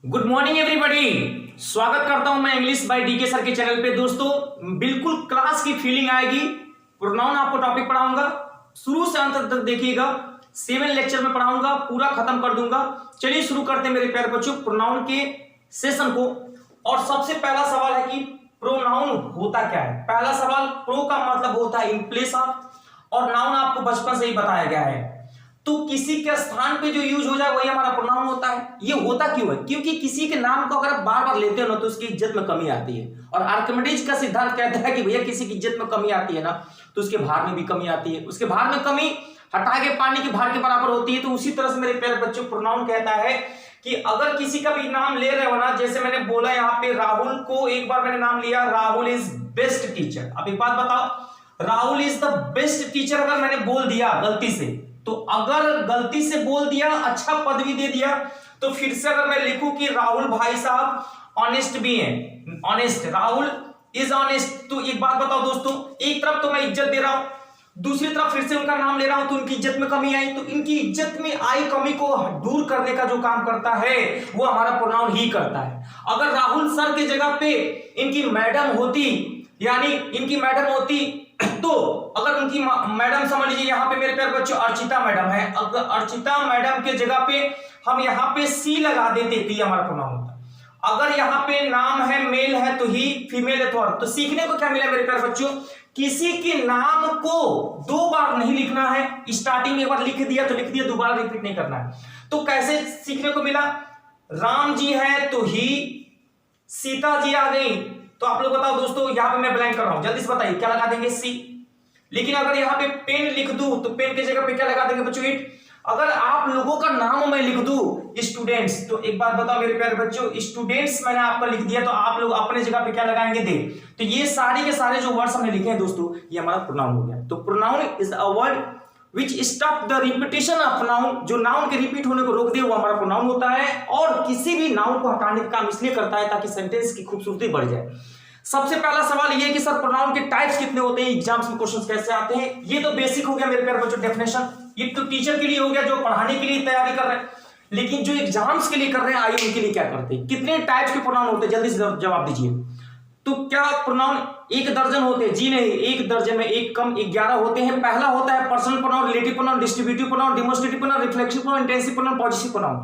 Good morning everybody. स्वागत करता हूं मैं इंग्लिश बाय डीके सर के चैनल पे। दोस्तों बिल्कुल क्लास की फीलिंग आएगी। प्रोनाउन आपको टॉपिक पढ़ाऊंगा, शुरू से अंत तक देखिएगा। 7 लेक्चर में पढ़ाऊंगा, पूरा खत्म कर दूंगा। चलिए शुरू करते हैं मेरे प्यारे बच्चों प्रोनाउन के सेशन को। और सबसे पहला सवाल है कि प्रोनाउन होता क्या है। पहला सवाल, प्रो का मतलब होता है इन प्लेस ऑफ, और नाउन आपको बचपन से ही बताया गया है। तो किसी के स्थान पे जो यूज हो जाए वही हमारा प्रोनाउन होता है। ये होता क्यों है? क्योंकि किसी के नाम को अगर आप बार बार लेते हो ना तो उसकी इज्जत में कमी आती है। और आर्किमिडीज का सिद्धांत कहता है कि भैया किसी की इज्जत में कमी आती है ना तो उसके भार में भी कमी आती है। उसके भार में कमी हटा के पानी के भार के बराबर होती है। तो उसी तरह से मेरे प्यारे बच्चों प्रोनाउन कहता है कि अगर किसी का भी नाम ले रहे हो ना, जैसे मैंने बोला यहाँ पे राहुल को एक बार मैंने नाम लिया, राहुल इज बेस्ट टीचर। अब एक बात बताओ, Rahul is the best teacher अगर मैंने बोल दिया गलती से, तो अगर गलती से बोल दिया, अच्छा पदवी दे दिया, तो फिर से अगर मैं लिखूं कि राहुल भाई साहब ऑनेस्ट भी हैं, ऑनेस्ट, राहुल इज ऑनेस्ट, तो एक बात बताओ दोस्तों, एक तरफ तो मैं इज्जत दे रहा हूं, दूसरी तरफ फिर से उनका नाम ले रहा हूं तो उनकी इज्जत में कमी आई। तो इनकी इज्जत में आई कमी को दूर करने का जो काम करता है वो हमारा प्रोनाउन ही करता है। अगर राहुल सर की जगह पे इनकी मैडम होती, यानी इनकी मैडम होती, तो अगर उनकी मैडम समझ लीजिए यहाँ पे मेरे प्यारे बच्चों अर्चिता मैडम है, अगर अर्चिता मैडम के जगह पे हम यहाँ पे सी लगा देते तो ये हमारा प्रोनाउन होता। अगर यहाँ पे नाम है मेल है तो ही, फीमेल है तो सीखने को क्या मिला मेरे प्यारे बच्चों, किसी के नाम को 2 बार नहीं लिखना है। स्टार्टिंग में एक बार लिख दिया तो लिख दिया, दोबारा रिपीट नहीं करना है। तो कैसे सीखने को मिला, राम जी है तो ही, सीता जी आ गई तो आप लोग बताओ दोस्तों, यहां पे मैं ब्लैंक कर रहा हूं, जल्दी से बताइए क्या लगा देंगे, सी। लेकिन अगर यहां पे पेन लिख दूं तो पेन की जगह पे क्या लगा देंगे बच्चों, इट। अगर आप लोगों का नाम मैं लिख दूं स्टूडेंट्स, तो एक बात बताओ मेरे प्यारे बच्चों, स्टूडेंट्स मैंने आपका लिख दिया तो आप लोग अपने जगह पे क्या लगाएंगे, दे। तो ये सारे के सारे जो वर्ड्स हमने लिखे हैं दोस्तों, ये हमारा प्रोनाउन हो गया। तो pronoun is a word which stop the repetition of noun, जो नाउन के रिपीट होने को रोक दे वो हमारा प्रोनाउन होता है। और किसी भी नाउन को हटाने का काम इसलिए करता है ताकि सेंटेंस की खूबसूरती बढ़ जाए। सबसे पहला सवाल ये कि सर प्रोनाउन के टाइप्स कितने होते हैं, एग्जाम्स में क्वेश्चंस कैसे आते हैं। ये तो बेसिक हो गया मेरे प्यारे बच्चों डेफिनेशन, ये तो टीचर के लिए हो गया जो पढ़ाने के लिए तैयारी कर रहे हैं। लेकिन जो एग्जाम्स के लिए कर रहे हैं, आइए उनके लिए क्या करते हैं, कितने टाइप्स के प्रोनाउन होते हैं, जल्दी से जवाब दीजिए। तो क्या प्रोनाउन 1 दर्जन होते हैं? जी नहीं, 1 दर्जन में 1 कम 11 होते हैं। पहला होता है personal pronoun, relative pronoun, distributive pronoun, demonstrative pronoun, reflexive pronoun, intensive pronoun, positive pronoun.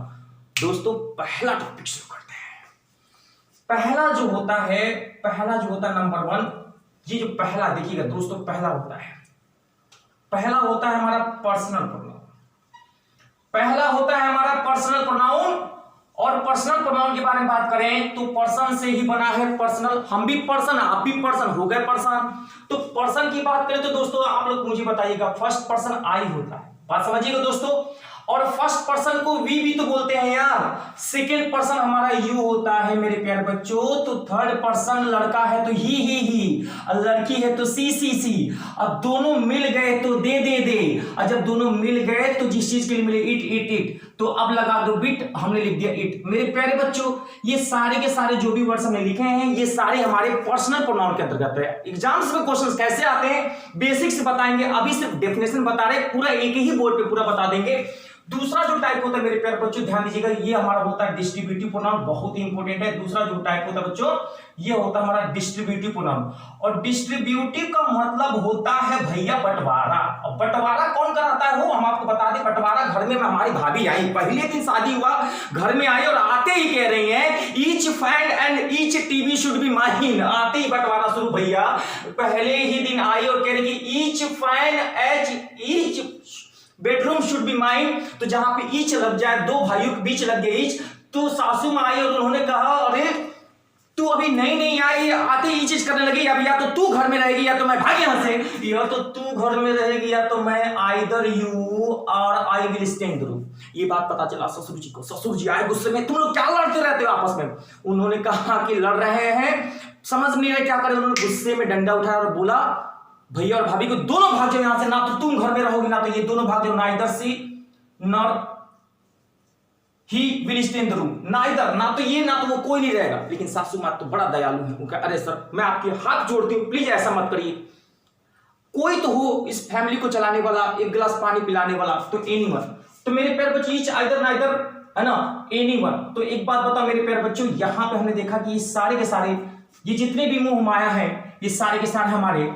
दोस्तों पहला टॉपिक शुरू करते हैं। पहला जो होता है नंबर 1, ये जो पहला देखिएगा दोस्तों, पहला होता है हमारा पर्सनल प्रोनाउन। पहला होता है हमारा पर्सनल प्रोनाउन। और पर्सनल प्रोनाउन के बारे में बात करें तो पर्सन से ही बना है पर्सनल। हम भी पर्सन, आप भी पर्सन, हो गए पर्सन। तो पर्सन की बात करें तो दोस्तों आप लोग मुझे बताइएगा, फर्स्ट पर्सन आई होता है, बात समझिएगा दोस्तों। और फर्स्ट पर्सन को वी भी तो बोलते हैं यार। सेकेंड पर्सन हमारा यू होता है मेरे प्यारे बच्चों। तो थर्ड पर्सन लड़का है तो ही, और लड़की है तो सी। अब दोनों मिल गए तो दे। और जब दोनों मिल गए तो जिस चीज के लिए मिले इट, तो अब लगा दो बिट, हमने लिख दिया इट। मेरे प्यारे बच्चों ये सारे के सारे जो भी वर्ड्स हमने लिखे हैं ये सारे हमारे पर्सनल प्रोनाउन के अंतर्गत है। एग्जाम्स में क्वेश्चंस कैसे आते हैं बेसिक से बताएंगे, अभी सिर्फ डेफिनेशन बता रहे, पूरा एक ही बोर्ड पे पूरा बता देंगे। दूसरा जो टाइप होता है मेरे प्यारे बच्चों, ध्यान दीजिएगा, ये हमारा होता है डिस्ट्रीब्यूटिव प्रोनाउन, बहुत ही इंपॉर्टेंट है। दूसरा जो टाइप होता है बच्चों, ये होता है हमारा डिस्ट्रीब्यूटिव प्रोनाउन। और डिस्ट्रीब्यूटिव का मतलब होता है भैया बंटवारा। और बंटवारा कौन कराता है वो हम आपको बता दें। बंटवारा घर में हमारी भाभी आई, पहले दिन शादी हुआ, घर में आई और आते ही कह रही हैं each fan and each TV should be mine. आते ही बंटवारा शुरू भैया, पहले ही दिन आई और कह रही कि each fan each bedroom should be mine. तो जहां पे ईच लग जाए, 2 भाइयों के बीच लग गए ईच, तो सासू माँ आई और उन्होंने कहा अरे तू अभी नई आई, आते ही चीज करने लगी, अब या तो तू घर में रहेगी या तो मैं भाग यहां से, या तो तू घर में रहेगी या तो मैं, आइदर यू और I will stay in the room. ये बात पता चला ससुर जी को। ससुर जी आए गुस्से में, तुम लोग क्या लड़ते रहते हो आपस में। उन्होंने कहा कि लड़ रहे हैं, समझ नहीं रहे क्या करें। उन्होंने गुस्से में डंडा उठाया और बोला भैया और भाभी को दोनों भाग जाओ यहां से, ना तो तुम घर में रहोगी ना तो ये दोनों भाग जाओ। Neither she nor he will stay in the room, neither, ना तो ये ना तो वो, कोई नहीं रहेगा। लेकिन सासू माँ तो बड़ा दयालु है, उनका अरे सर मैं आपके हाथ जोड़ती हूँ, प्लीज ऐसा मत करिए, कोई तो हो इस फैमिली को चलाने वाला, 1 गिलास पानी पिलाने वाला, तो एनीवन। तो मेरे पैर बच्चे ईच आइदर नाइदर है ना, एनीवन। तो एक बात बताओ मेरे प्यारे बच्चों, यहां पे हमने देखा कि ये सारे के सारे, ये जितने भी मोह माया है, ये सारे के सारे हमारे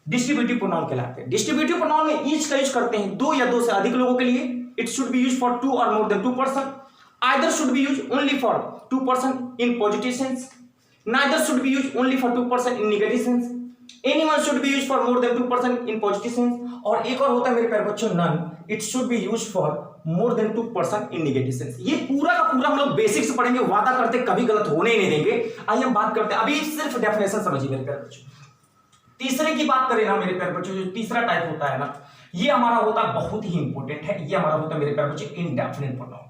डिस्ट्रीब्यूटिव प्रोनाउन कहलाते हैं। डिस्ट्रीब्यूटिव प्रोनाउन में ईच का यूज करते हैं दो या दो से अधिक लोगों के लिए। It should be use for two और more than two person. Either should be use only for two person in positive sense, neither should be use only for two person in negative sense, anyone should be use for more than two person in positive sense. और एक और होता है मेरे प्यारे बच्चों none, it should be use for more than two person in negative sense. ये पूरा का पूरा हम लोग बेसिक्स पढ़ेंगे, वादा करते कभी गलत होने ही नहीं देंगे। आइए हम बात करते हैं, अभी सिर्फ डेफिनेशन समझिए मेरे प्यारे बच्चों। तीसरे की बात करें ना मेरे प्यारे बच्चों, जो तीसरा टाइप होता है ना, ये हमारा होता है बहुत ही इंपॉर्टेंट है, ये हमारा होता है मेरे प्यारे बच्चों इंडेफिनिट प्रोनाउन।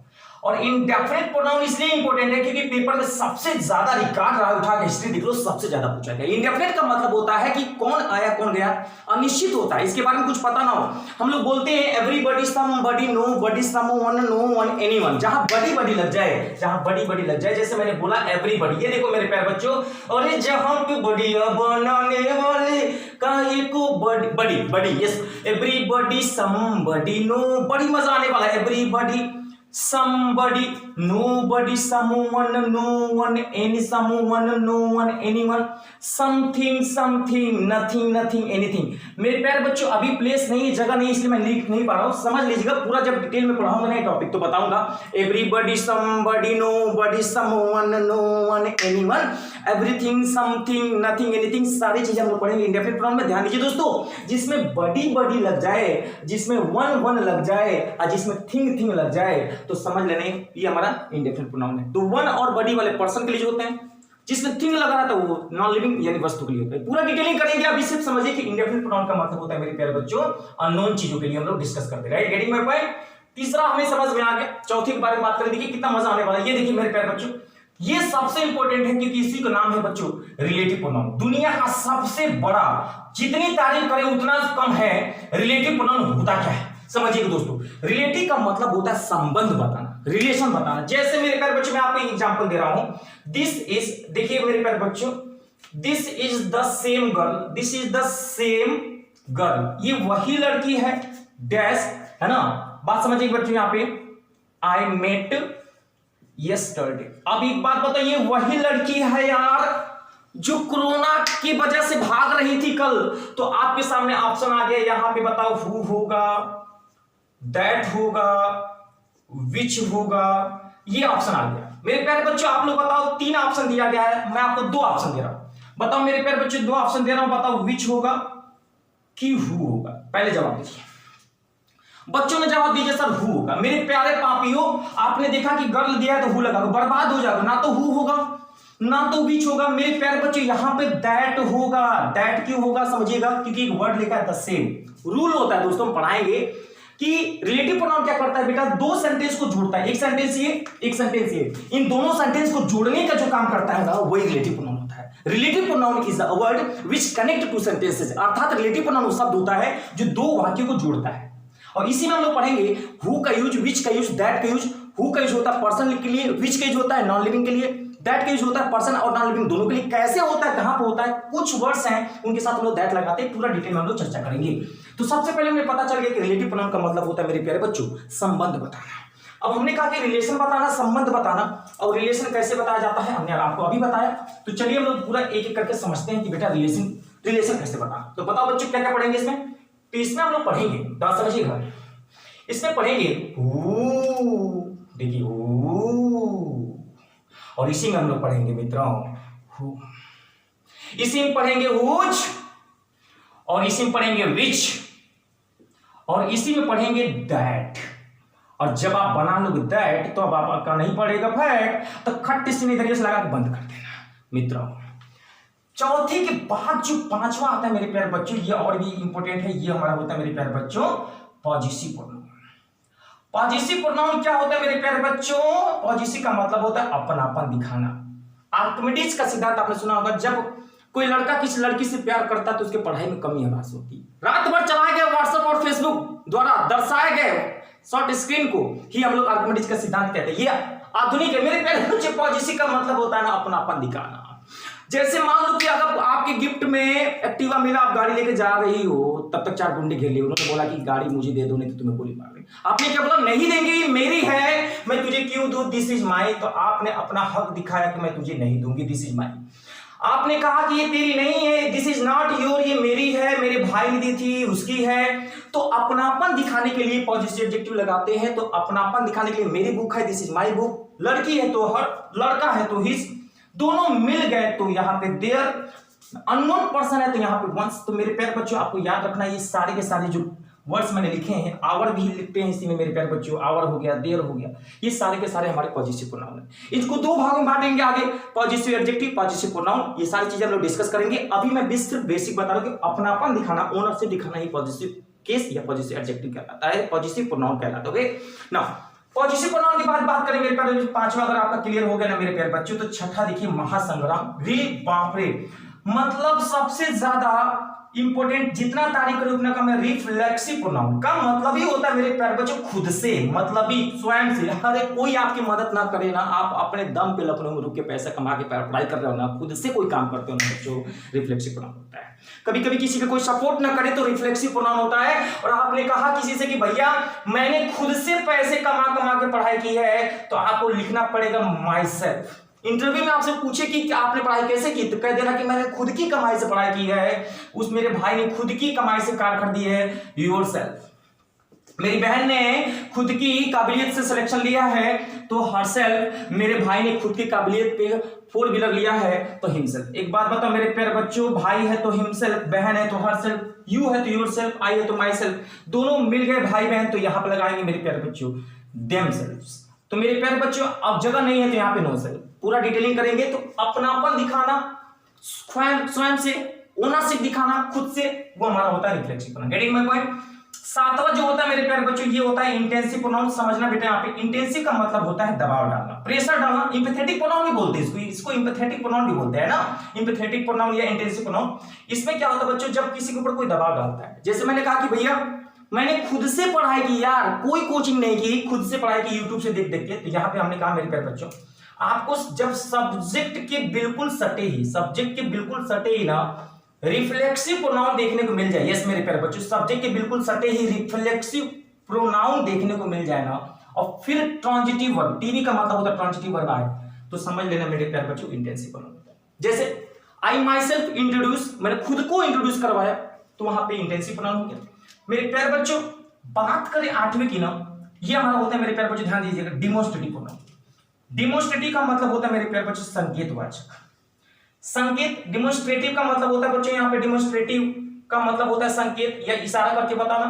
और इंडेफिनिट प्रोनाउन इसलिए इंपॉर्टेंट है क्योंकि पेपर में सबसे ज्यादा रिकॉर्ड रहा, उठा के हिस्ट्री देख लो, सबसे ज्यादा पूछा गया। इंडेफिनिट का मतलब होता है कि कौन आया कौन गया, अनिश्चित होता है, इसके बारे में कुछ पता ना हो। हम लोग बोलते हैं everybody, somebody, nobody, someone, no one, anyone. जहां बड़ी बड़ी लग जाए, जहां बड़ी बड़ी लग जाए, जैसे मैंने बोला एवरीबॉडी, ये देखो मेरे प्यारे बच्चों, और जहां पे बढ़िया बनाने वाले काहे को बड़ी बड़ी बड़ी, यस, एवरीबॉडी, समबॉडी, नो, बड़ी मजा आने वाला है, everybody, somebody, nobody, someone, no one, any someone, no one, anyone, something, something, nothing, nothing, anything। मेरे प्यारे बच्चों अभी प्लेस नहीं, जगह नहीं, इसलिए मैं लिख नहीं पा रहा हूँ, समझ लीजिएगा। पूरा जब डिटेल में पढ़ाऊंगा ना टॉपिक तो बताऊंगा। Everybody, somebody, nobody, someone, no one, anyone, everything, something, nothing, anything, सारी चीजें हम लोग पढ़ेंगे इंडेफिनिट प्रोनाउन में। ध्यान दीजिए दोस्तों, जिसमें बड़ी बड़ी लग जाए, जिसमें वन वन लग जाए और जिसमें थिंग थिंग लग जाए तो समझ लेने ये हमारा इंडेफिनिट प्रोनाउन है। तो वन और बड़ी वाले पर्सन के लिए जो होते हैं, जिसमें थिंग लगा रहा था वो नॉन लिविंग यानी वस्तु के लिए होता है। पूरा डिटेलिंग करेंगे, अभी सिर्फ समझिए कि इंडेफिनिट प्रोनाउन का मतलब होता है मेरे प्यारे बच्चों अननोन चीजों के लिए हम लोग डिस्कस करते हैं। Right, getting my point. तीसरा हमें समझ में आ गया, चौथी के बारे में बात करें, देखिए कितना मजा आने वाला है। ये देखिए मेरे प्यारे बच्चों, ये सबसे इंपॉर्टेंट है क्योंकि इसी का नाम है बच्चों रिलेटिव प्रोनाउन। दुनिया का सबसे बड़ा, जितनी तारीफ करें उतना कम है, रिलेटिव प्रोनाउन होता क्या है समझिएगा दोस्तों। रिलेटिव का मतलब होता है संबंध बताना, रिलेशन बताना। जैसे मेरे प्यारे बच्चों मैं आपको एक एग्जांपल दे रहा हूं, दिस इज, देखिए मेरे प्यारे बच्चों, this is the same girl, this is the same girl, ये वही लड़की है डैश, है ना। बात समझिए बच्चों, यहां पे आई मेट यस्टरडे। अब एक बात बताओ, ये वही लड़की है यार जो कोरोना की वजह से भाग रही थी कल। तो आपके सामने ऑप्शन आ गया, यहां पे बताओ हु होगा, दैट होगा, विच होगा, ये ऑप्शन आ गया। मेरे प्यारे बच्चों आप लोग बताओ, तीन ऑप्शन दिया गया है, मैं आपको दो ऑप्शन दे रहा हूं। बताओ मेरे प्यारे बच्चों, दो ऑप्शन दे रहा हूं, बताओ विच होगा कि हु होगा। पहले जवाब दीजिए, बच्चों ने जवाब दीजिए सर हु होगा। मेरे प्यारे पापियों, आपने देखा कि गर्ल दिया है तो हु लगा, बर्बाद हो जाएगा, ना तो हु होगा ना तो विच होगा। मेरे प्यारे बच्चों यहां पे दैट होगा। दैट क्यों होगा समझिएगा, क्योंकि एक वर्ड लिखा है द सेम। रूल होता है दोस्तों, हम पढ़ाएंगे कि रिलेटिव प्रोनाउन क्या करता है बेटा, दो सेंटेंस को जोड़ता है, एक सेंटेंस ये, एक सेंटेंस ये, इन दोनों सेंटेंस को जोड़ने का जो काम करता है ना वही रिलेटिव प्रोनाउन होता है। Relative pronoun is the word which connect two sentences, अर्थात रिलेटिव प्रोनाउन वो शब्द होता है जो दो वाक्यों को जोड़ता है। और इसी में हम लोग पढ़ेंगे हु का यूज, विच का यूज, दैट का यूज। हु का यूज होता है पर्सन के लिए, विच का यूज होता है नॉन लिविंग के लिए, दैट का यूज होता है पर्सन और नॉन लिविंग दोनों के लिए। कैसे होता है, कहां पे होता है, कुछ वर्ड्स हैं उनके साथ हम लोग दैट लगाते हैं, पूरा डिटेल में हम लोग चर्चा करेंगे। तो सबसे पहले हमें पता चल गया कि रिलेटिव प्रोनाउन का मतलब होता है मेरे प्यारे बच्चों संबंध बताना। अब हमने कहा कि रिलेशन बताना, संबंध बताना, और रिलेशन कैसे बताया जाता है हमने आपको अभी बताया। तो चलिए हम लोग पूरा एक एक करके समझते हैं कि बेटा रिलेशन कैसे बताना। तो बताओ बच्चों क्या क्या पढ़ेंगे इसमें। तो इसमें हम लोग पढ़ेंगे, बात समझिएगा, इसमें पढ़ेंगे हु, देखिए हु, और इसी में हम लोग पढ़ेंगे मित्रों हु, इसी में पढ़ेंगे हुज, और इसी में पढ़ेंगे विच, और इसी में पढ़ेंगे दैट। और जब आप बना लोगे दैट तो अब आपका नहीं पड़ेगा फैट, तो खट्ट सीने तरीके से लगा के बंद कर देना मित्रों। चौथे के बाद जो पांचवा आता है मेरे प्यारे बच्चों, ये और भी इंपॉर्टेंट है, ये हमारा होता है मेरे प्यारे बच्चों पॉजिटिव प्रोनाउन। पॉजिटिव प्रोनाउन क्या होता है मेरे प्यारे बच्चों, पॉजिटिव का मतलब होता है अपनापन दिखाना। आर्किमिडीज का सिद्धांत आपने सुना होगा, जब कोई लड़का किसी लड़की से प्यार करता है तो उसके पढ़ाई में कमी आभास होती है। रात भर चलाए गए व्हाट्सएप और फेसबुक द्वारा दर्शाए गए शॉर्ट स्क्रीन को ही हम लोग आर्किमिडीज का सिद्धांत कहते हैं। ये आधुनिक है मेरे प्यारे बच्चे। पॉजिटिव का मतलब होता है ना अपनापन दिखाना। जैसे मान लो कि अगर आपके गिफ्ट में एक्टिवा मिला, आप गाड़ी लेके जा रही हो, तब तक 4 गुंडे घेर लिए, उन्होंने बोला कि गाड़ी मुझे दे दो नहीं तो तुम्हें गोली मार देंगे। आपने क्या बोला? नहीं देंगे, मेरी है, मैं तुझे क्यों दूं, दिस इज माई। तो आपने अपना हक दिखाया कि मैं तुझे नहीं दूंगी, दिस इज माई। आपने कहा कि ये तेरी नहीं है, दिस इज नॉट योर, ये मेरी है, मेरे भाई ने दी थी, उसकी है। तो अपनापन दिखाने के लिए पॉजिटिव एडजेक्टिव लगाते हैं। तो अपनापन दिखाने के लिए मेरी बुक है, दिस इज माई बुक। लड़की है तो हर, लड़का है तो हिज, दोनों मिल गए तो यहाँ पे देयर, अननोन पर्सन है तो यहाँ पे वंस। तो मेरे प्यारे बच्चों आपको याद रखना, ये सारे के सारे जो वर्ड्स मैंने लिखे हैं, आवर भी लिखते हैं इसी में मेरे प्यारे बच्चों, आवर हो गया, देयर हो गया, ये सारे के सारे हमारे पॉजिटिव प्रोनाउन है। इसको 2 भागों में बांटेंगे आगे, पॉजिटिव एडजेक्टिव, पॉजिटिव प्रोनाउन, ये सारी चीजें हम लोग डिस्कस करेंगे। अभी मैं सिर्फ बेसिक बता रहा हूं कि अपनापन दिखाना, ओनरशिप दिखाना ही पॉजिटिव केस या पॉजिटिव एडजेक्टिव कहलाता है, पॉजिटिव प्रोनाउन कहलाता है। ओके नाउ पॉजिटिव प्रोनाउन की बात करें मेरे प्यारे बच्चों, 5वां अगर आपका क्लियर हो गया ना मेरे प्यारे बच्चों, तो 6ठा देखिए महासंग्राम। रे बाप रे, मतलब सबसे ज्यादा इंपोर्टेंट, जितना तारीफ करें उतना कम है। रिफ्लेक्सिव प्रोनाउन का मतलब ही होता है मेरे प्यारे बच्चों खुद से, मतलब ही स्वयं से। अरे कोई आपकी मदद ना करे ना, आप अपने दम पे लखनऊ में रुक के पैसा कमा के पढ़ाई कर रहे हो ना, खुद से कोई काम करते हो ना बच्चों, रिफ्लेक्सिव प्रोनाउन होता है। कभी कभी किसी का कोई सपोर्ट ना करे तो रिफ्लेक्सिव प्रोनाउन होता है। और आपने कहा किसी से कि भैया मैंने खुद से पैसे कमा के पढ़ाई की है, तो आपको लिखना पड़ेगा माई सेल्फ। इंटरव्यू में आपसे पूछे कि आपने पढ़ाई कैसे की, तो कह देना कि मैंने खुद की कमाई से पढ़ाई की है, उस मेरे भाई ने खुद की कमाई से कार खरीदी है, योरसेल्फ। मेरी बहन ने खुद की काबिलियत से सिलेक्शन लिया है तो हरसेल्फ। मेरे भाई ने खुद की काबिलियत पे 4 व्हीलर लिया है तो हिमसेल्फ। एक बात बताओ मेरे प्यारे बच्चों, भाई है तो हिमसेल्फ, बहन है तो हरसेल्फ, यू है तो योरसेल्फ, आई है तो माई सेल्फ। दोनों मिल गए भाई बहन, तो यहां पर लगाएंगे मेरे प्यारे बच्चों देमसेल्व्स। तो मेरे प्यारे बच्चों अब जगह नहीं है तो यहाँ पे नो सेल्फ। पूरा डिटेलिंग करेंगे तो अपनापन दिखाना स्वयं से, ओनरशिप दिखाना खुद से, वो हमारा होता है reflexive pronoun. Getting my point. 7वां जो होता है मेरे प्यारे बच्चों, ये होता है इंटेंसिव प्रोनाउन। समझना बेटा, यहाँ पे इंटेंसिव का मतलब होता है दबाव डालना, प्रेशर डालना। इंपैथेटिक प्रोनाउन भी बोलते हैं इसको इंपैथेटिक प्रोनाउन भी बोलते हैं ना, इंपैथेटिक प्रोनाउन या इंटेंसिव प्रोनाउन। इसमें क्या होता है बच्चों, जब किसी के ऊपर कोई दबाव डालता है, जैसे मैंने कहा कि भैया मैंने खुद से पढ़ाई की यार, कोई कोचिंग नहीं की, खुद से पढ़ाई की यूट्यूब से देख देख के। तो यहाँ पे हमने कहा मेरे प्यारे बच्चों, आपको जब सब्जेक्ट के बिल्कुल सटे ही ना रिफ्लेक्सिव प्रोनाउन देखने को मिल जाए। यस मेरे प्यारे बच्चों, सब्जेक्ट के बिल्कुल सटे ही रिफ्लेक्सिव प्रोनाउन देखने को मिल जाए ना, और फिर ट्रांजिटिव वर्ब, टीवी का मतलब होता है ट्रांजिटिव वर्ब आए, तो समझ लेना मेरे प्यारे बच्चों इंटेंसिव प्रोनाउन होता है। जैसे आई माई सेल्फ इंट्रोड्यूस, मैंने खुद को इंट्रोड्यूस करवाया, तो वहां पे इंटेंसिव प्रोनाउन हो गया। मेरे प्यारे बच्चों बात करें 8वीं की ना, ये हमारा होता है मेरे प्यारे बच्चों, ध्यान दीजिएगा, डिमोन्स्ट्रेटिव प्रोनाउन। डिमोन्स्ट्रेटिव का मतलब होता है मेरे प्यारे बच्चों संकेतवाचक। संकेत, डिमोन्स्ट्रेटिव का मतलब होता है बच्चों, यहाँ पे डिमोन्स्ट्रेटिव का मतलब होता है संकेत या इशारा करके बताना।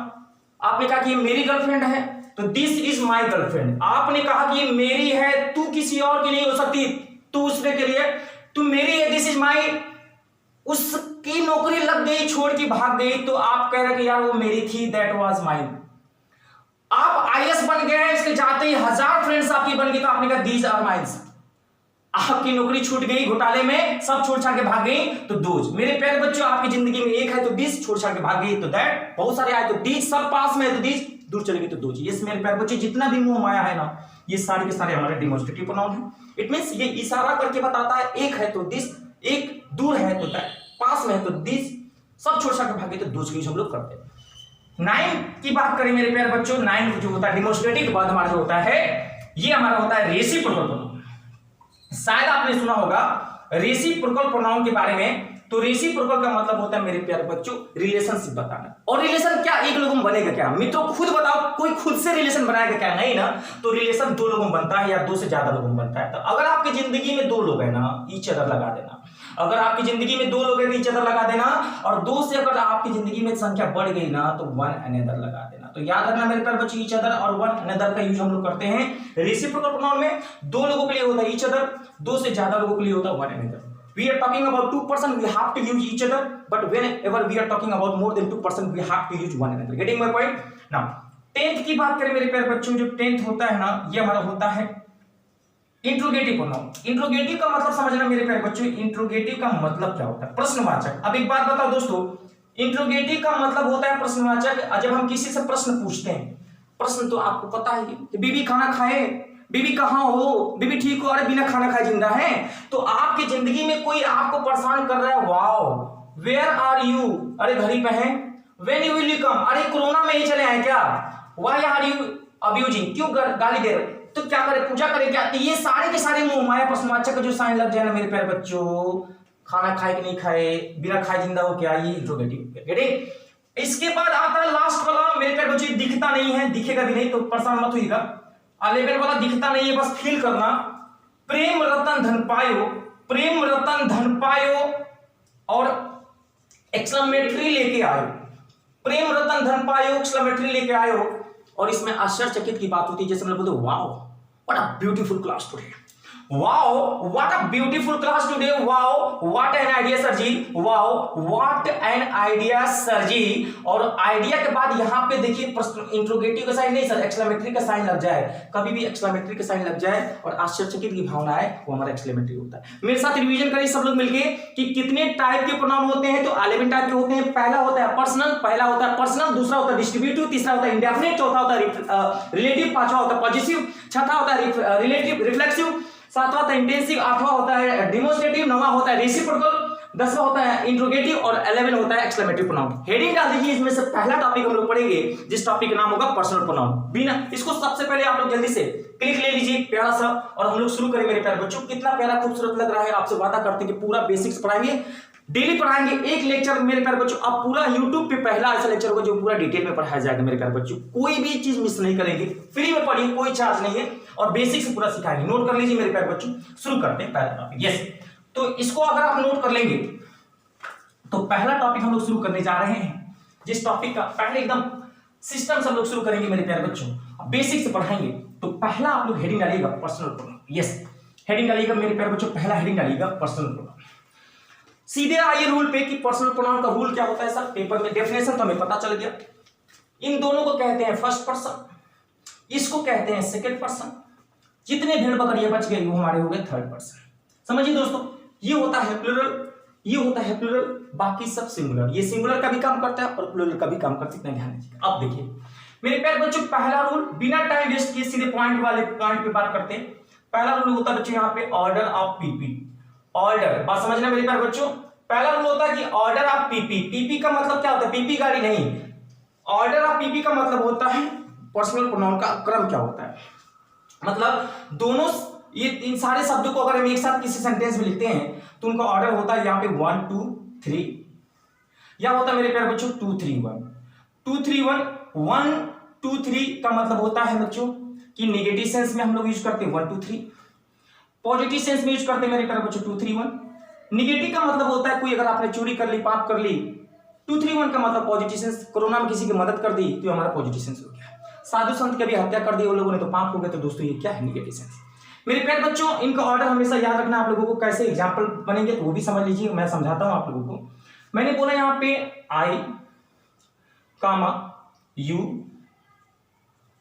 आपने कहा कि ये मेरी गर्लफ्रेंड है तो दिस इज माई गर्लफ्रेंड। आपने कहा कि ये मेरी है, तू किसी और की नहीं हो सकती, तू उसके के लिए, तू मेरी है, दिस इज माई। उसकी नौकरी लग गई, छोड़ के भाग गई, तो आप कह रहे कि यार वो मेरी थी, दैट वाज माइन। आप आईएएस बन गए, इसके जाते ही 1000 फ्रेंड्स आपकी बन गई, तो आपने कहा दीज आर माइन्स। आपकी नौकरी छूट गई घोटाले में, सब छोड़ छाड़ के भाग गई, तो दोज। मेरे प्यारे बच्चों आपकी जिंदगी में एक है तो दिस, छोड़ छाड़ के भाग गई तो दैट, बहुत सारे आए तो दीज, सब पास में है तो दीज, दूर चले गए तो दोज। ये मेरे प्यारे बच्चों जितना भी मुंह माया है ना, ये सारे के सारे हमारे डिमोन्स्ट्रेटिव प्रोनाउन है। इट मींस ये इशारा करके बताता है, एक है तो दिस, एक दूर है तो दैट, पास में है तो दिस, सब छोड़ छाड़ के भागे तो दोज की हम लोग करते हैं। 9 की बात करें मेरे प्यारे बच्चों, 9 जो होता है डिमोन्स्ट्रेटिव के बाद हमारा जो होता है, ये हमारा होता है रेसिप्रोकल प्रोनाउन। शायद आपने सुना होगा रेसिप्रोकल प्रोनाउन के बारे में। तो रेसिप्रोकल का मतलब होता है मेरे प्यारे बच्चों रिलेशनशिप बताना। और रिलेशन क्या एक लोगों में बनेगा क्या मित्रों, खुद बताओ, कोई खुद से रिलेशन बनाएगा क्या? नहीं ना। तो रिलेशन 2 लोगों में बनता है या 2 से ज्यादा लोगों में बनता है। तो अगर आपकी जिंदगी में 2 लोग है ना, ईच अदर लगा देना। अगर आपकी जिंदगी में 2 लोग हैं तो ईच अदर लगा देना, और 2 से अगर आपकी जिंदगी में संख्या बढ़ गई ना तो वन अनदर लगा देना। तो याद रखना मेरे प्यारे बच्चों, ईच अदर और वन अनदर का यूज हम लोग करते हैं रेसिप्रोकल प्रोनाउन में। 2 लोगों के लिए होता है ईच अदर, 2 से ज्यादा लोगों के लिए होता है one another. We are talking about 2 person, we have to use each other, but whenever we are talking about more than 2 person, we have to use one another. Getting my point? Now, 10th की बात करें मेरे प्यारे बच्चों, जो 10th होता है ना, ये हमारा होता है इंट्रोगेटिव प्रोनाउन। इंट्रोगेटिव का मतलब समझना मेरे प्यारे बच्चों, इंट्रोगेटिव का मतलब क्या होता है? प्रश्नवाचक। अब एक बात बताओ दोस्तों, इंट्रोगेटिव का मतलब होता है प्रश्नवाचक। जब हम किसी से प्रश्न पूछते हैं, प्रश्न तो आपको पता है कि बीबी खाना खाए, बीबी कहाँ हो, बीबी ठीक हो, अरे बिना खाना खाए जिंदा है। तो आपकी जिंदगी में कोई आपको परेशान कर रहा है, वाओ वेयर आर यू, अरे घर ही पे है। व्हेन यू विल कम, अरे कोरोना में ही चले आए क्या, व्हाई आर यू अब्यूजिंग, क्यों गाली दे रहे, तो क्या करे, पूजा करे क्या। तो ये सारे के सारे मुंह माया पसमाचा का जो साइन लग जाए ना मेरे प्यारे बच्चों, खाना खाए कि नहीं खाए, बिना खाए जिंदा हो क्या, ये इंट्रोगेटिव। इसके बाद आता है लास्ट वाला मेरे प्यारे बच्चों, दिखता नहीं है, दिखेगा भी नहीं तो परेशान मत होइएगा। 11 वाला दिखता नहीं है, बस फील करना, प्रेम रतन धन पायो, प्रेम रतन धन पायो और एक्सक्लेमेटरी लेके आयो, प्रेम रतन धन पायो एक्सक्लेमेटरी लेके आयो। और इसमें आश्चर्यचकित की बात होती है, जैसे हम लोग बोलते हैं wow what a beautiful class today, wow what a beautiful class today, wow what an idea sir ji, wow what an idea sir ji. और आइडिया के बाद यहां पे देखिए प्रश्न इंट्रोगेटिव का साइन नहीं सर, एक्सक्लेमेटरी का साइन लग जाए, कभी भी एक्सक्लेमेटरी का साइन लग जाए और आश्चर्यचकित की भावना आए, वो हमारा एक्सक्लेमेटरी होता है। मेरे साथ रिवीजन करिए सब लोग मिलके कि कितने टाइप के प्रोनाउन होते हैं। तो 11 टाइप के होते हैं। पहला होता है पर्सनल, पहला होता है पर्सनल, दूसरा होता है डिस्ट्रीब्यूटिव, तीसरा होता है इंडेफिनिट, चौथा होता है रिलेटिव, पांचवा होता है पॉजिटिव, छठा होता है रिलेटिव रिफ्लेक्सिव, सातवां होता है इंटेंसिव, आठवां होता है डिमोन्स्ट्रेटिव, नौवां होता है रेसिप्रोकल, 10वां होता है इंट्रोगेटिव और 11 होता है एक्सक्लेमेटिव प्रोनाउन। हेडिंग डाल दीजिए, इसमें से पहला टॉपिक हम लोग पढ़ेंगे जिस टॉपिक का नाम होगा पर्सनल प्रोनाउन। बिना इसको सबसे पहले आप लोग जल्दी से क्लिक ले लीजिए प्यारा सा, और हम लोग शुरू करेंगे मेरे प्यारे बच्चों। कितना प्यारा खूबसूरत लग रहा है, आपसे वादा करते हैं कि पूरा बेसिक्स पढ़ाएंगे, डेली पढ़ाएंगे एक लेक्चर मेरे प्यारे बच्चों। अब पूरा YouTube पे पहला ऐसा लेक्चर होगा जो पूरा डिटेल में पढ़ाया जाएगा मेरे प्यारे बच्चों, कोई भी चीज मिस नहीं करेंगे, फ्री में पढ़िए, कोई चार्ज नहीं है और बेसिक से पूरा सिखाएंगे। नोट कर लीजिए मेरे प्यारे बच्चों, शुरू करते हैं पहला टॉपिक। यस, तो इसको अगर आप नोट कर लेंगे तो पहला टॉपिक हम लोग शुरू करने जा रहे हैं, जिस टॉपिक का पहले एकदम सिस्टम से हम लोग शुरू करेंगे मेरे प्यारे बच्चों, बेसिक से पढ़ाएंगे। तो पहला आप लोग हेडिंग डालिएगा पर्सनल प्रोनाउन। यस, हेडिंग डालिएगा मेरे प्यारे बच्चों, पहला हेडिंग डालिएगा पर्सनल प्रोनाउन। सीधे आइए रूल पे कि पर्सनल प्रोनाउन का रूल क्या होता है। सर पेपर में डेफिनेशन तो हमें पता चल गया, इन दोनों को कहते हैं फर्स्ट पर्सन, इसको कहते हैं सेकंड पर्सन, जितने भेड़ बकरियां बच गई वो हमारे हो गए थर्ड पर्सन। समझिए दोस्तों, ये होता है प्लूरल, ये होता है प्लूरल, बाकी सब सिंगुलर। ये सिंगुलर का भी काम करता है और प्लूरल का भी काम करता है, इतना ध्यान दीजिएगा। अब देखिए मेरे प्यारे बच्चों, पहला रूल बिना टाइम वेस्ट किए सीधे पॉइंट वाले पॉइंट पे बात करते हैं। पहला रूल होता है बच्चों यहाँ पे ऑर्डर ऑफ पीपी, ऑर्डर, बात समझना मेरे प्यारे बच्चों। पहला रूल होता है कि ऑर्डर ऑफ पीपी, पीपी का मतलब क्या होता है, पीपी गाड़ी नहीं, ऑर्डर ऑफ पीपी का मतलब होता है पर्सनल प्रोनाउन का क्रम क्या होता है। मतलब दोनों ये इन सारे शब्दों को अगर हम एक साथ किसी सेंटेंस में लिखते हैं तो उनका ऑर्डर होता है यहाँ पे 1 2 3, या होता है मेरे प्यारे बच्चों 2 3 1, 2 3 1, 1 2 3 का मतलब होता है बच्चों कि नेगेटिव सेंस में हम लोग यूज करते हैं 1 2 3, पॉजिटिव सेंस में यूज करते हैं मेरे प्यारे बच्चों 2 3 1। निगेटिव का मतलब होता है कोई अगर आपने चोरी कर ली, पाप कर ली, 2 3 1 का मतलब पॉजिटिव सेंस, कोरोना में किसी की मदद कर दी तो हमारा पॉजिटिव सेंस हो गया। साधु संत की भी हत्या कर दी उन लोगों ने तो पाप हो गए, तो दोस्तों ये क्या है, निगेटिव सेंस। मेरे प्यारे बच्चों, इनका ऑर्डर हमेशा याद रखना आप लोगों को। कैसे एग्जांपल बनेंगे तो वो भी समझ लीजिए, मैं समझाता हूं आप लोगों को। मैंने बोला यहाँ पे I comma you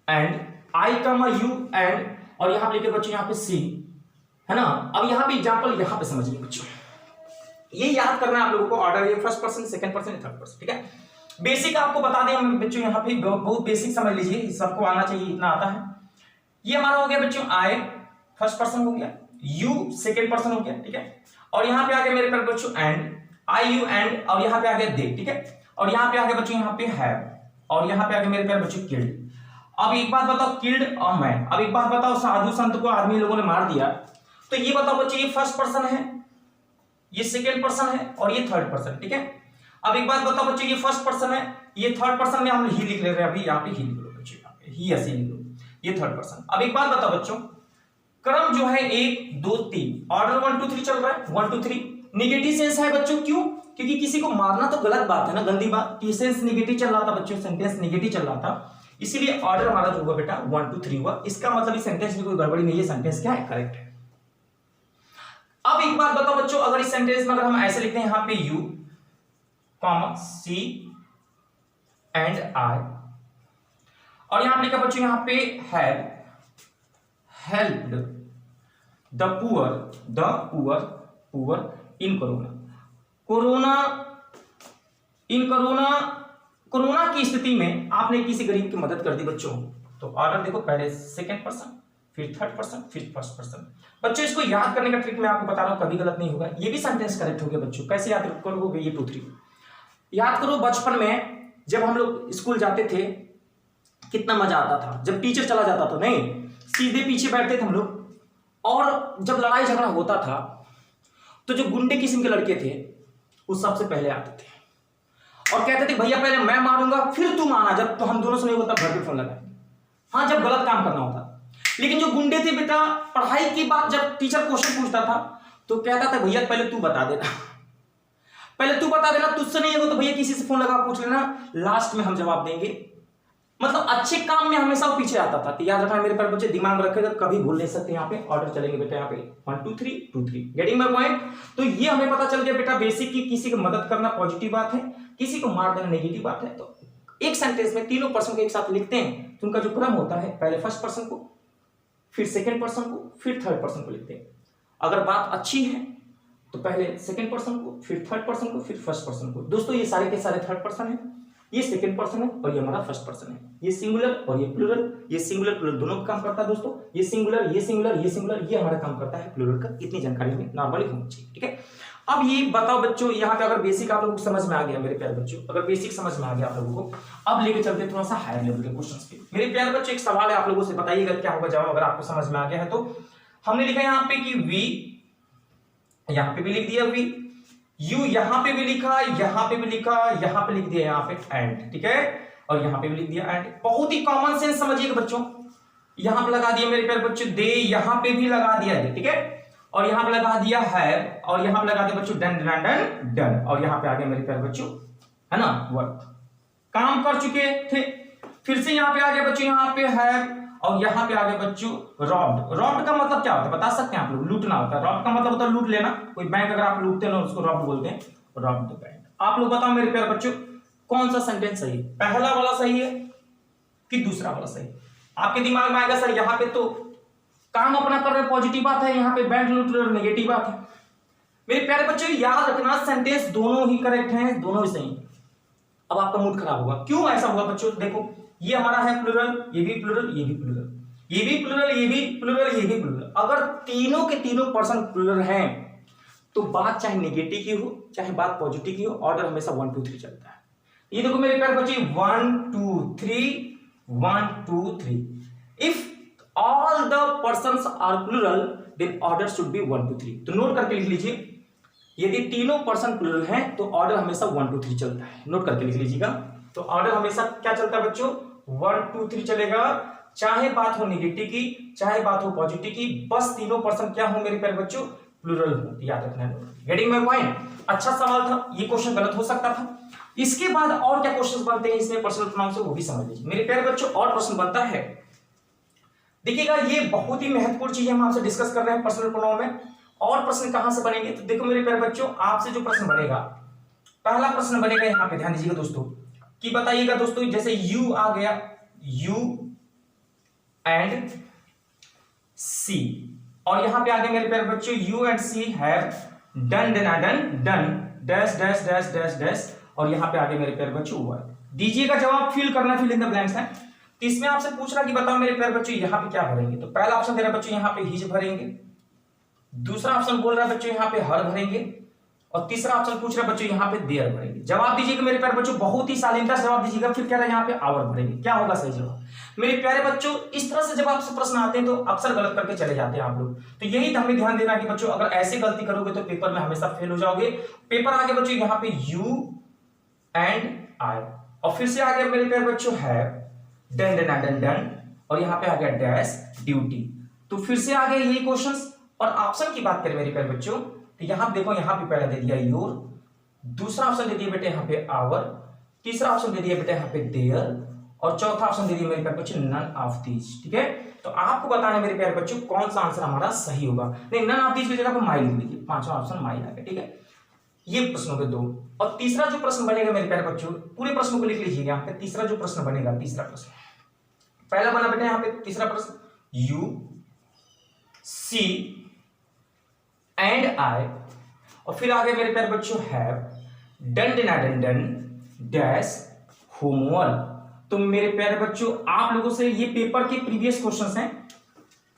and, I comma you and, और यहाँ पे लेके बच्चों यहाँ पे सी है ना। अब यहाँ पे एग्जांपल यहाँ पे समझिए बच्चों, ये याद करना है आप लोगों को, ऑर्डर ये first person, second person, third person, ठीक है। बेसिक आपको बता दें हम बच्चों, यहाँ पे बहुत बेसिक समझ लीजिए, सबको आना चाहिए, इतना आता है। ये हमारा हो गया बच्चों आई फर्स्ट पर्सन हो गया, यू सेकंड पर्सन हो गया, ठीक है। और यहाँ पे आ गया मेरे प्यारे बच्चों एंड, आई यू एंड, और यहाँ पे आ गया दे, ठीक है। और यहाँ पे आ गया बच्चों यहाँ पे हैव, और यहाँ पे आ गया मेरे प्यारे बच्चों किल्ड। अब एक बात बताओ, किल्ड और मैं, अब एक बात बताओ, साधु संत को आदमी लोगों ने मार दिया, तो ये बताओ बच्चों ये फर्स्ट पर्सन है, ये सेकेंड पर्सन है और ये थर्ड पर्सन, ठीक है। अब एक बात बताओ बच्चों, ये फर्स्ट पर्सन है, ये थर्ड पर्सन में हम ही लिख ले रहे हैं, अभी यहाँ पे ही लिख लो बच्चों, यहाँ पे ही ऐसे लिख लो, ये थर्ड पर्सन। अब एक बात बताओ बच्चों, क्रम जो है 1 2 3, ऑर्डर 1 2 3 चल रहा है, 1 2 3। निगेटिव सेंस है बच्चों, क्यों? क्योंकि किसी को मारना तो गलत बात है ना, गंदी बात, सेंस निगेटिव चल रहा था बच्चों, सेंटेंस निगेटिव चल रहा था, इसीलिए ऑर्डर हमारा जो होगा बेटा 1 2 3 हुआ। इसका मतलब इस सेंटेंस में कोई गड़बड़ी नहीं है, सेंटेंस क्या है, करेक्ट है। अब एक बात बताओ बच्चों, अगर इस सेंटेंस में अगर हम ऐसे लिखते हैं यहाँ पे you comma she and I, और यहां लिखा बच्चों यहाँ पे have helped the poor in corona, corona की स्थिति में आपने किसी गरीब की मदद कर दी बच्चों, तो ऑर्डर देखो पहले सेकंड पर्सन, फिर थर्ड पर्सन, फिर फर्स्ट पर्सन। बच्चों इसको याद करने का ट्रिक मैं आपको बता रहा हूँ, कभी गलत नहीं होगा। ये भी सेंटेंस करेक्ट हो गया बच्चों। कैसे याद करोगे? ये 2 3 याद करो। बचपन में जब हम लोग स्कूल जाते थे कितना मजा आता था जब टीचर चला जाता था, नहीं सीधे पीछे बैठते थे हम लोग, और जब लड़ाई झगड़ा होता था तो जो गुंडे किस्म के लड़के थे वो सबसे पहले आते थे और कहते थे भैया पहले मैं मारूंगा फिर तुम आना। जब तो हम दोनों से नहीं होता घर पे फोन लगाएंगे, हाँ जब गलत काम करना होता। लेकिन जो गुंडे थे बेटा, पढ़ाई की बात जब टीचर क्वेश्चन पूछता था तो कहता था भैया पहले तू बता देना, पहले तू बता देना, तुझसे नहीं होगा तो भैया किसी से फोन लगा पूछ लेना, लास्ट में हम जवाब देंगे। मतलब अच्छे काम में हमेशा वो पीछे आता था। तो याद रखना मेरे पर बच्चे, दिमाग में रखेगा, कभी भूल नहीं सकते। यहाँ पे ऑर्डर चलेंगे बेटा, यहाँ पे 1 2 3 2 3, गेटिंग माय पॉइंट। तो ये हमें पता चल गया बेटा बेसिक की किसी की मदद करना पॉजिटिव बात है, किसी को मार देना नेगेटिव बात है। तो एक सेंटेंस में तीनों पर्सन को एक साथ लिखते हैं तो उनका जो क्रम होता है, पहले फर्स्ट पर्सन को, फिर सेकेंड पर्सन को, फिर थर्ड पर्सन को लिखते हैं। अगर बात अच्छी है तो पहले सेकेंड पर्सन को, फिर थर्ड पर्सन को, फिर फर्स्ट पर्सन को। दोस्तों ये सारे के सारे थर्ड पर्सन है, ये सेकंड पर्सन है और ये हमारा फर्स्ट पर्सन है। ये सिंगुलर और ये प्लूरल, ये सिंगुलर प्लूरल दोनों का काम करता है दोस्तों। ये सिंगुलर, ये सिंगुलर, ये सिंगुलर, ये हमारा काम करता है प्लूरल का। इतनी जानकारी हमें नॉर्मली होनी चाहिए, ठीक है। अब ये बताओ बच्चों, यहाँ पे अगर बेसिक आप लोगों को समझ में आ गया मेरे प्यारे बच्चों, अगर बेसिक समझ में आ गया आप लोगों को, अब लेके चलते थोड़ा सा हायर लेवल के क्वेश्चंस पे। मेरे प्यारे बच्चों एक सवाल है आप लोगों से, बताइएगा क्या होगा जवाब अगर आपको समझ में आ गया है तो। हमने लिखा यहाँ पे कि वी, यहाँ पे भी लिख दिया वी, यू यहाँ पे भी लिखा, यहाँ पे भी लिखा, यहाँ पे लिख दिया यहाँ पे एंड, ठीक है, और यहाँ पे भी लिख दिया एंड। बहुत ही कॉमन सेंस समझिएगा बच्चों, यहाँ पे लगा दिया मेरे प्यारे बच्चों दे, यहाँ पे भी लगा दिया दे, ठीक है, और यहाँ पे लगा दिया है, और यहाँ पे लगा दिया बच्चों डन डन डन डन, और यहाँ पे आ गया मेरे प्यारे बच्चों, है ना, वर्क, काम कर चुके थे। फिर से यहाँ पे आ गया बच्चों, यहाँ पे है, और यहाँ पे आ गया बच्चों रॉब्ड। रॉब्ड का मतलब क्या होता है बता सकते हैं आप लोग? लूटना होता है। रॉब्ड का मतलब होता है लूट लेना। कोई बैंक अगर आप लूटते हैं उसको रॉब्ड बोलते हैं, रॉब्ड द बैंक। आप लोग बताओ मेरे प्यारे बच्चों कौन सा सेंटेंस सही है? पहला वाला सही है कि दूसरा वाला सही? आपके दिमाग में आएगा सर यहाँ पे तो काम अपना कर रहे पॉजिटिव बात है, यहाँ पे बैंक लूट रहे नेगेटिव बात है। मेरे प्यारे बच्चों याद रखना सेंटेंस दोनों ही करेक्ट हैं, दोनों ही सही। अब आपका मूड खराब होगा, क्यों ऐसा हुआ बच्चों? देखो ये हमारा है प्लूरल, ये भी प्लूरल, ये भी प्लूरल, ये भी प्लूरल, ये भी प्लूरल, ये भी प्लूरल। अगर तीनों के तीनों पर्सन प्लूरल हैं तो बात चाहे नेगेटिव की हो चाहे बात पॉजिटिव की हो, ऑर्डर हमेशा 1 2 3 चलता है। ये देखो मेरे प्यारे बच्चे 1 2 3 1 2 3। If all the persons are plural then order should be 1 2 3। तो नोट करके लिख लीजिए, यदि तीनों पर्सन प्लूरल हैं तो ऑर्डर हमेशा 1 2 3 चलता है। नोट करके लिख लीजिएगा। तो ऑर्डर हमेशा क्या चलता है बच्चों? 1 2 3 चलेगा, चाहे बात हो नेगेटिव की चाहे बात हो पॉजिटिव की, बस तीनों पर्सन क्या हो मेरे प्यारे बच्चों? प्लूरल हो। याद रखना है। Getting my point? अच्छा सवाल था, ये क्वेश्चन गलत हो सकता था। इसके बाद और क्या क्वेश्चन बनते हैं इसमें पर्सनल प्रोनाउन से, वो भी समझ लीजिए मेरे प्यारे बच्चों। और प्रश्न बनता है, देखिएगा ये बहुत ही महत्वपूर्ण चीज हम आपसे डिस्कस कर रहे हैं पर्सनल प्रोनाउन में। और प्रश्न कहां से बनेंगे? तो देखो मेरे प्यारे बच्चों आपसे जो प्रश्न बनेगा, पहला प्रश्न बनेगा यहाँ पे, ध्यान दीजिएगा दोस्तों कि बताइएगा दोस्तों, जैसे यू आ गया, यू एंड सी, और यहां पे आ गया मेरे प्यारे बच्चों you and she have done done done done dash dash dash dash dash, और यहां पे आ गया मेरे प्यारे बच्चों वर्क। दीजिएगा जवाब, फिल करना, फिल इन द ब्लैंक्स है। तो इसमें आपसे पूछ रहा कि बताओ मेरे प्यारे बच्चों यहां पे क्या भरेंगे? तो पहला ऑप्शन दे रहा बच्चों यहां पे हिज भरेंगे, दूसरा ऑप्शन बोल रहा है बच्चों यहां पे हर भरेंगे, और तीसरा ऑप्शन पूछ रहा है बच्चों यहाँ पे देयर भरेंगे। जवाब दीजिएगा मेरे प्यारे बच्चों, बहुत ही सालिंदा जवाब दीजिएगा। फिर कह रहा है यहाँ पे आवर भरेंगे, क्या होगा सही जवाब? मेरे प्यारे बच्चों इस तरह से जब आपसे प्रश्न आते हैं तो अक्सर गलत करके चले जाते हैं आप लोग। तो यही हमें ध्यान देना कि बच्चों अगर ऐसे गलती करोगे तो पेपर में हमेशा फेल हो जाओगे। पेपर आगे बच्चों यहाँ पे यू एंड आई, और फिर से आ गया मेरे प्यारे बच्चों have done done done done, और यहाँ पे आ गया डैश ड्यूटी। तो फिर से आ गए यही क्वेश्चंस। और ऑप्शन की बात करें मेरे प्यारे बच्चों तो यहां देखो, यहां पे पहला दे दिया योर, दूसरा ऑप्शन दे दिया बेटे यहाँ पे आवर, तीसरा ऑप्शन दे दिया बेटे यहाँ पे देयर, और चौथा ऑप्शन दे दिया मेरे प्यारे बच्चों नन ऑफ दीज। ठीक है, तो आपको बताना मेरे प्यारे बच्चों कौन सा आंसर हमारा सही होगा। नहीं, नन ऑफ दीज की जगह पे माई लिख दीजिए, पांचवा ऑप्शन माई आ गया। ठीक है, ये प्रश्नों के 2। और तीसरा जो प्रश्न बनेगा मेरे प्यारे बच्चों, पूरे प्रश्न को लिख लीजिएगा यहाँ पे। तीसरा जो प्रश्न बनेगा, तीसरा प्रश्न, पहला बना बेटे यहाँ पे तीसरा प्रश्न यू सी एंड आई, और फिर आगे मेरे प्यारे बच्चों have done done done done dash homework. तो मेरे प्यारे बच्चों आप लोगों से ये पेपर के प्रीवियस क्वेश्चंस हैं,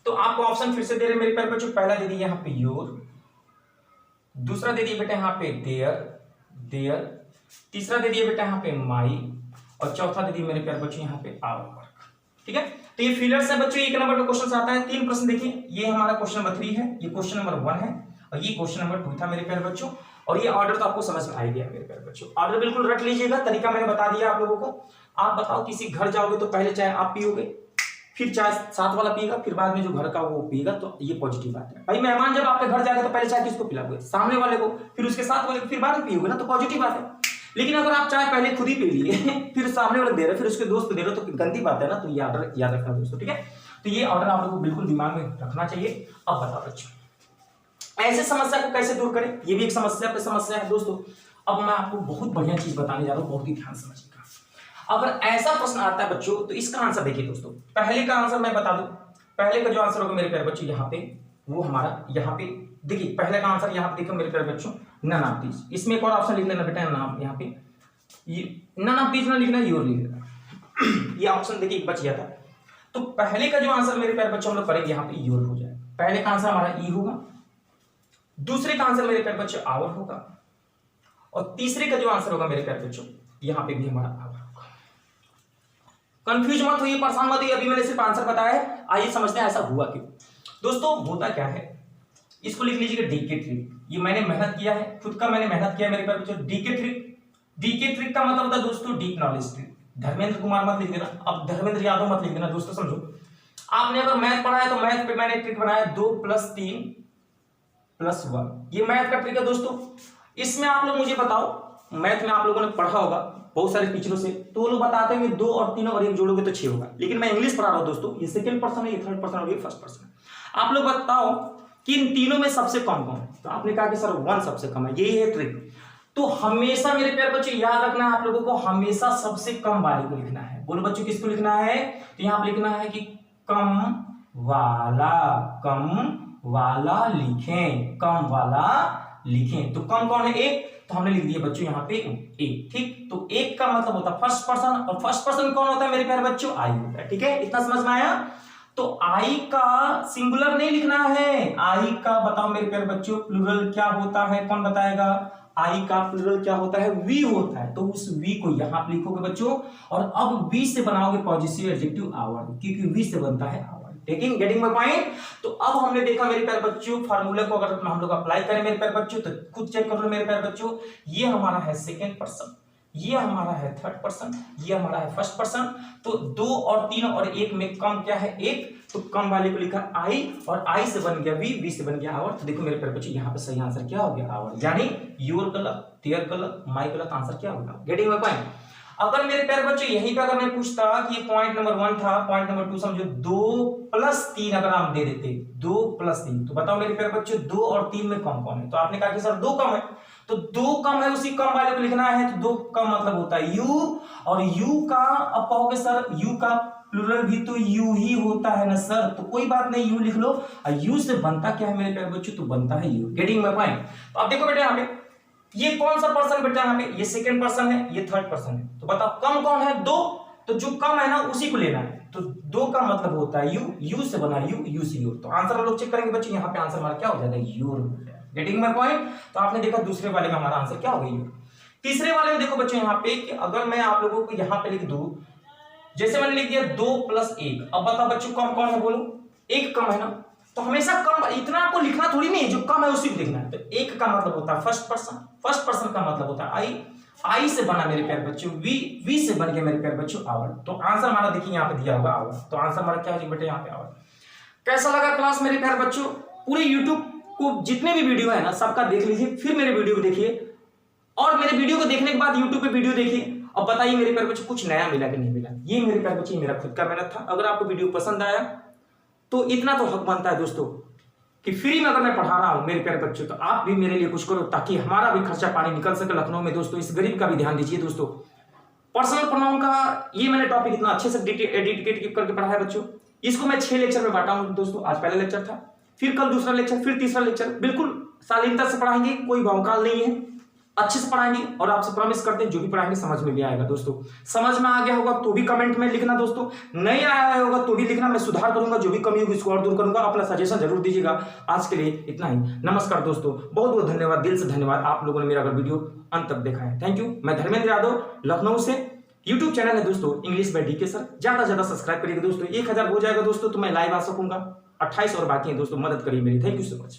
तो आपको ऑप्शन फिर से दे रहे मेरे प्यारे बच्चों, पहला दे दिए यहाँ पे योर, दूसरा दे दिए बेटा यहाँ पे देयर, तीसरा दे दिए बेटा यहाँ पे माई, और चौथा दे दिए मेरे प्यारे बच्चों यहाँ पे आवर वर्क। ठीक है, तो ये फिलर्स है बच्चों, एक नंबर का क्वेश्चन आता है। 3 प्रश्न देखिए, ये हमारा क्वेश्चन नंबर 3 है, ये क्वेश्चन नंबर 1 है, और ये क्वेश्चन नंबर 2 था मेरे प्यारे बच्चों। और ये ऑर्डर तो आपको समझ में आ गया मेरे प्यारे बच्चों, ऑर्डर बिल्कुल रख लीजिएगा, तरीका मैंने बता दिया आप लोगों को। आप बताओ किसी घर जाओगे तो पहले चाय आप पियोगे, फिर चाय साथ वाला पिएगा, फिर बाद में जो घर का वो पिएगा, तो ये पॉजिटिव बात है भाई। मेहमान जब आपके घर जाएगा तो पहले चाय किसको पिलाओगे? सामने वाले को, फिर उसके साथ वाले को, फिर बाद में पियोगे ना, तो पॉजिटिव बात है। लेकिन अगर आप चाय पहले खुद ही पी लिए फिर सामने वाले दे रहे, फिर उसके दोस्त को दे रहे, तो गंदी बात है ना। तो ये ऑर्डर याद रखना दोस्तों, ठीक है। तो ये ऑर्डर आप लोगों को बिल्कुल दिमाग में रखना चाहिए। अब बताओ बच्चों, ऐसे समस्या को कैसे दूर करें? ये भी एक समस्या पे समस्या है दोस्तों। अब मैं आपको बहुत बढ़िया चीज बताने जा रहा हूँ, बहुत ही ध्यान समझिएगा। अगर ऐसा प्रश्न आता है बच्चों, तो इसका आंसर देखिए दोस्तों। पहले का आंसर मैं बता दूं, पहले का जो आंसर होगा मेरे प्यारे बच्चों यहाँ पे, वो हमारा यहाँ पे देखिए, पहले का आंसर यहाँ पे देखो मेरे प्यारे बच्चों, नन ऑफ दीज। इसमें एक और ऑप्शन लिख लेना बेटा, नाम यहाँ पे नन ऑफ दीज ना लिखना, योर लिख लेना। ये ऑप्शन देखिए बच गया था। तो पहले का जो आंसर मेरे प्यारे बच्चों हम लोग करेंगे यहाँ पे योर हो जाए। पहले का आंसर हमारा ई होगा, दूसरे का आंसर मेरे प्यारे बच्चों आवर होगा, और तीसरे का जो आंसर होगा मेरे प्यारे बच्चों यहाँ पे भी हमारा आवर होगा। कंफ्यूज मत होइए, परेशान मत होइए, अभी मैंने सिर्फ आंसर बताया है। आइए समझते हैं ऐसा हुआ क्यों। दोस्तों होता क्या है, इसको लिख लीजिएगा डीके ट्रिक। ये मैंने मेहनत किया है, खुद का मैंने मेहनत किया मेरे प्यारे बच्चों। डीके ट्रिक, डीके ट्रिक का मतलब होता है दोस्तों deep knowledge trick. Dharmendra Kumar मत लिख देना, अब धर्मेंद्र यादव मत लिख देना दोस्तों, समझो। आपने अगर मैथ पढ़ा है तो मैथ पे मैंने ट्रिक बनाया 2 + 3 + 1। ये मैथ का ट्रिक है दोस्तों। इसमें आप लोग मुझे बताओ, मैथ में आप लोगों ने पढ़ा होगा बहुत सारे टीचरों से, तो वो लोग बताते हैं कि 2 और 3 और 1 जोड़ोगे तो 6 होगा। लेकिन मैं इंग्लिश पढ़ा रहा हूं दोस्तों, ये सेकंड पर्सन है, ये थर्ड पर्सन और ये फर्स्ट पर्सन है। आप लोग बताओ कि इन तीनों में सबसे कम कौन है? तो आपने कहा कि सर 1 सबसे कम है, यही है ट्रिक। तो हमेशा मेरे प्यारे बच्चों याद रखना है, आप लोगों को हमेशा सबसे कम वाले को लिखना है। बोलो बच्चों किसको लिखना है? तो यहाँ पे लिखना है कि कम वाला लिखें, कम वाला लिखें। तो कम कौन है? 1, तो हमने लिख दिया बच्चों यहाँ पे 1। ठीक, तो 1 का मतलब होता है फर्स्ट पर्सन, और फर्स्ट पर्सन कौन होता है मेरे प्यारे बच्चों? आई होता है। ठीक है, इतना समझ में आया? तो आई का सिंगुलर नहीं लिखना है, आई का बताओ मेरे प्यारे बच्चों प्लूरल क्या होता है? कौन बताएगा? आई का प्लूरल क्या होता है? वी होता है। तो उस वी को यहाँ पे लिखोगे बच्चों, और अब वी से बनाओगे पॉजिटिव एडजेक्टिव आवर, क्योंकि वी से बनता है आवर। Getting my point? तो अब हमने देखा मेरे प्यारे बच्चों, फार्मूला को अगर हम लोग अप्लाई करें मेरे प्यारे बच्चों, तो खुद चेक कर लो मेरे प्यारे बच्चों। ये हमारा है सेकेंड पर्सन, ये हमारा है थर्ड पर्सन, ये हमारा है फर्स्ट पर्सन। तो 2 और 3 और 1 में कम क्या है? 1। तो कम वाले को लिखा आई, और आई से बन गया वी, वी से बन गया आवर। तो देखो मेरे प्यारे बच्चों यहाँ पे सही आंसर क्या हो गया? आवर। यानी योर गलत, देयर गलत, माई गलत, आंसर क्या होगा? Getting my point? अगर मेरे प्यारे बच्चों यहीं पे अगर मैं पूछता कि ये पॉइंट नंबर 1 था, पॉइंट नंबर 2 समझो, 2 + 3 अगर हम दे देते, 2 + 3, तो बताओ मेरे प्यारे बच्चों 2 और 3 में कम कौन है? तो आपने कहा कि सर 2 कम है। तो 2 कम है, उसी कम वाले को लिखना है। तो 2 कम मतलब होता है यू, और यू का अब कहोगे सर यू का प्लूरल भी तो यू ही होता है ना सर, तो कोई बात नहीं, यू लिख लो। और यू से बनता क्या है मेरे प्यारे बच्चों? तो बनता है यू। Getting my point? तो अब देखो बेटा यहाँ पे ये कौन सा पर्सन बेटा? यहाँ पे ये सेकंड पर्सन है, ये थर्ड पर्सन है। तो बताओ कम कौन है? 2। तो जो कम है ना उसी को लेना है। तो 2 का मतलब होता है यू, यू से बना यू, यू से योर। तो आंसर हम लोग चेक करेंगे बच्चों, यहाँ पे आंसर हमारा क्या हो जाएगा? योर हो जाएगा। Getting my point? तो आपने देखा दूसरे वाले का हमारा आंसर क्या हो गया? तीसरे वाले में देखो बच्चों यहाँ पे कि अगर मैं आप लोगों को यहाँ पे लिख दूं, जैसे मैंने लिख दिया 2 + 1। अब बताओ बच्चों कम कौन है? बोलो 1 कम है ना। तो हमेशा कम, इतना आपको लिखना थोड़ी नहीं है, जो कम है उसी को लिखना है। तो 1 का मतलब होता है फर्स्ट पर्सन, फर्स्ट पर्सन का मतलब होता है आई, आई से बना मेरे प्यारे बच्चों वी, वी से बन गया मेरे प्यारे बच्चों आवर। तो आंसर हमारा देखिए यहाँ पे दिया होगा आवर। तो आंसर हमारा क्या हो बेटे? यहाँ पे आवर। कैसा लगा क्लास मेरे प्यारे बच्चों? पूरे यूट्यूब को जितने भी वीडियो है ना सबका देख लीजिए, फिर मेरे वीडियो को देखिए, और मेरे वीडियो को देखने के बाद यूट्यूब पे वीडियो देखिए, और बताइए मेरे प्यारे बच्चों कुछ नया मिला कि नहीं मिला। ये मेरे प्यारे बच्चे मेरा खुद का मेहनत था। अगर आपको वीडियो पसंद आया तो इतना तो हक बनता है दोस्तों कि फ्री में अगर मैं पढ़ा रहा हूं मेरे प्यारे बच्चों, तो आप भी मेरे लिए कुछ करो, ताकि हमारा भी खर्चा पानी निकल सके लखनऊ में। दोस्तों इस गरीब का भी ध्यान दीजिए दोस्तों। पर्सनल प्रोनाउन का ये मैंने टॉपिक इतना अच्छे से डेडिकेट करके पढ़ा है बच्चों। इसको मैं 6 लेक्चर में बांटा हूं दोस्तों। आज पहला लेक्चर था, फिर कल दूसरा लेक्चर, फिर तीसरा लेक्चर। बिल्कुल शालीनता से पढ़ाएंगे, कोई भौकाल नहीं है। अच्छे से पढ़ाएंगे और आपसे प्रॉमिस करते हैं जो भी पढ़ाएंगे समझ में भी आएगा। दोस्तों समझ में आ गया होगा तो भी कमेंट में लिखना, दोस्तों नहीं आया होगा तो भी लिखना, मैं सुधार करूंगा, जो भी कमी होगी उसको और दूर करूंगा। अपना सजेशन जरूर दीजिएगा। आज के लिए इतना ही। नमस्कार दोस्तों, बहुत बहुत धन्यवाद, दिल से धन्यवाद आप लोगों ने मेरा अगर वीडियो अंत तक देखा है। Thank you. मैं धर्मेंद्र यादव, लखनऊ से। यूट्यूब चैनल है दोस्तों इंग्लिश बाय डीके सर, ज्यादा से ज्यादा सब्सक्राइब करिएगा दोस्तों। 1000 हो जाएगा दोस्तों तो मैं लाइव आ सकूंगा। 28 और बाकी है दोस्तों, मदद करिए मेरी। Thank you so much.